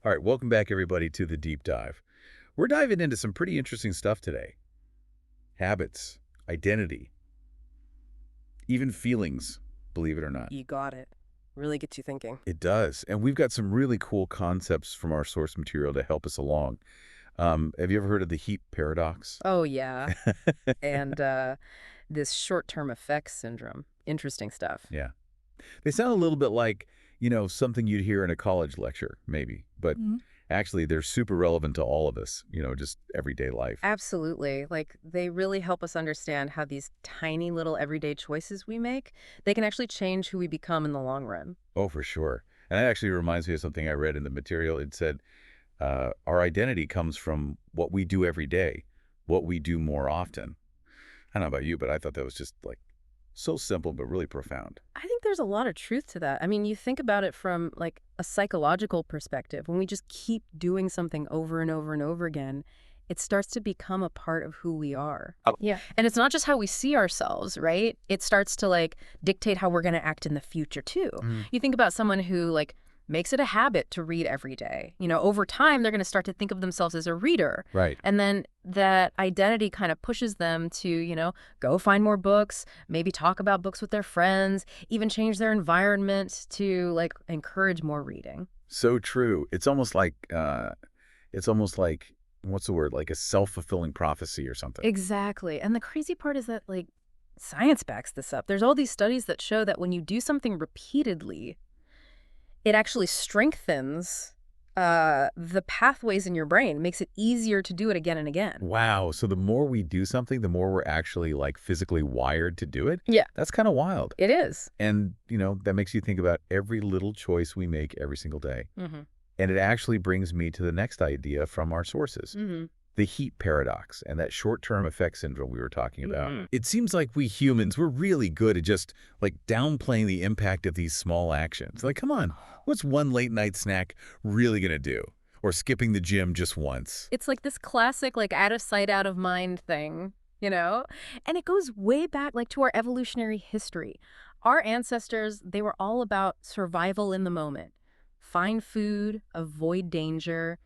All right, welcome back, everybody, to the deep dive. We're diving into some pretty interesting stuff today. Habits, identity, even feelings, believe it or not. You got it. Really gets you thinking. It does. And we've got some really cool concepts from our source material to help us along. Have you ever heard of the Heap Paradox? Oh, yeah. And this short-term effects syndrome. Interesting stuff. Yeah. They sound a little bit like, something you'd hear in a college lecture, maybe. But actually, they're super relevant to all of us, just everyday life. Absolutely. Like, they really help us understand how these tiny little everyday choices we make, they can actually change who we become in the long run. Oh, for sure. And that actually reminds me of something I read in the material. It said, our identity comes from what we do every day, what we do more often. I don't know about you, but I thought that was just like so simple, but really profound. I think there's a lot of truth to that. I mean, you think about it from like a psychological perspective. When we just keep doing something over and over and over again, it starts to become a part of who we are. Yeah. And it's not just how we see ourselves, right? It starts to like dictate how we're going to act in the future too. You think about someone who like makes it a habit to read every day. Over time, they're going to start to think of themselves as a reader. Right. And then that identity kind of pushes them to, go find more books, maybe talk about books with their friends, even change their environment to like encourage more reading. So true. It's almost like, what's the word? Like a self-fulfilling prophecy or something. Exactly. And the crazy part is that like science backs this up. There's all these studies that show that when you do something repeatedly, it actually strengthens the pathways in your brain, makes it easier to do it again and again. Wow. So the more we do something, the more we're actually like physically wired to do it. Yeah, That's kind of wild. it is. And, that makes you think about every little choice we make every single day. Mm-hmm. And it actually brings me to the next idea from our sources. Mm-hmm. The heat paradox and that short-term effect syndrome we were talking about. It seems like we humans, we're really good at just like downplaying the impact of these small actions. Like, come on, what's one late night snack really going to do? Or skipping the gym just once. It's like this classic, like out of sight, out of mind thing, you know? And it goes way back, like to our evolutionary history. Our ancestors, they were all about survival in the moment. Find food, avoid danger.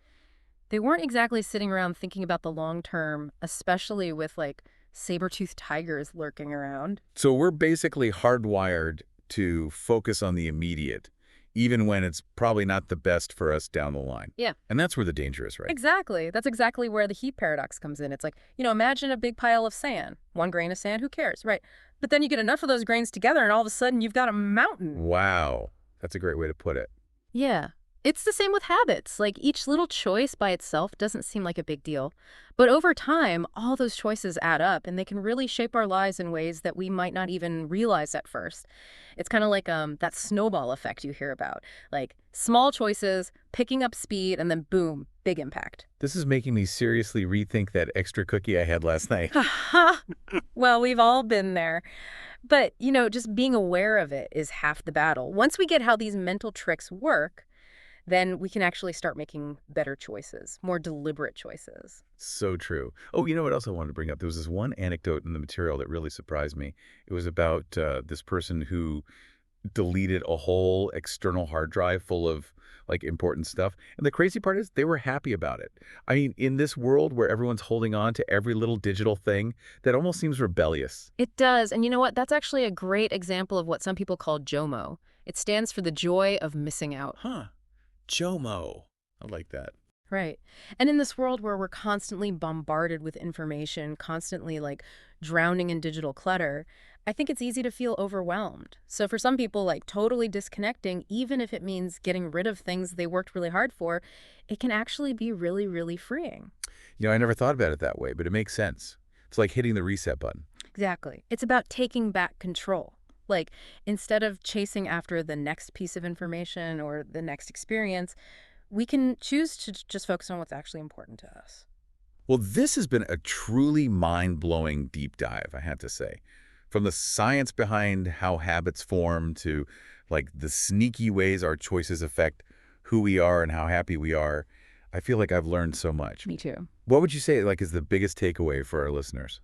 They weren't exactly sitting around thinking about the long term, especially with like saber-toothed tigers lurking around. So we're basically hardwired to focus on the immediate, even when it's probably not the best for us down the line. Yeah. And that's where the danger is, right? Exactly. That's exactly where the heap paradox comes in. It's like, imagine a big pile of sand. One grain of sand, who cares? Right. But then you get enough of those grains together and all of a sudden you've got a mountain. Wow. That's a great way to put it. Yeah. It's the same with habits. Like each little choice by itself doesn't seem like a big deal. But over time, all those choices add up and they can really shape our lives in ways that we might not even realize at first. It's kind of like that snowball effect you hear about. Like small choices, picking up speed, and then boom, big impact. This is making me seriously rethink that extra cookie I had last night. Well, we've all been there. But, just being aware of it is half the battle. Once we get how these mental tricks work, then we can actually start making better choices, more deliberate choices. So true. Oh, you know what else I wanted to bring up? There was this one anecdote in the material that really surprised me. It was about this person who deleted a whole external hard drive full of like important stuff. And the crazy part is they were happy about it. I mean, in this world where everyone's holding on to every little digital thing, that almost seems rebellious. It does. And you know what? That's actually a great example of what some people call JOMO. It stands for the joy of missing out. Huh. JOMO. I like that. Right. And in this world where we're constantly bombarded with information, constantly like drowning in digital clutter, I think it's easy to feel overwhelmed. So for some people, like totally disconnecting, even if it means getting rid of things they worked really hard for, it can actually be really, really freeing. I never thought about it that way, but it makes sense. It's like hitting the reset button. Exactly. It's about taking back control. Like, instead of chasing after the next piece of information or the next experience, we can choose to just focus on what's actually important to us. Well, this has been a truly mind-blowing deep dive, I have to say. From the science behind how habits form to like the sneaky ways our choices affect who we are and how happy we are, I feel like I've learned so much. Me too. What would you say like is the biggest takeaway for our listeners?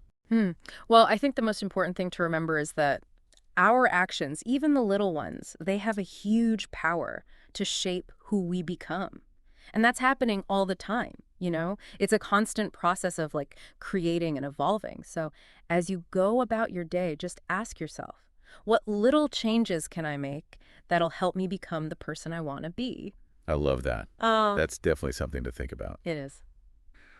Well, I think the most important thing to remember is that our actions, even the little ones, they have a huge power to shape who we become. And that's happening all the time, you know? It's a constant process of like creating and evolving. So as you go about your day, just ask yourself, what little changes can I make that'll help me become the person I want to be? I love that. Oh, That's definitely something to think about. it is.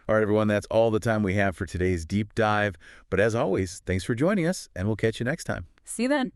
All right, everyone, that's all the time we have for today's deep dive. But as always, thanks for joining us, and we'll catch you next time. See you then.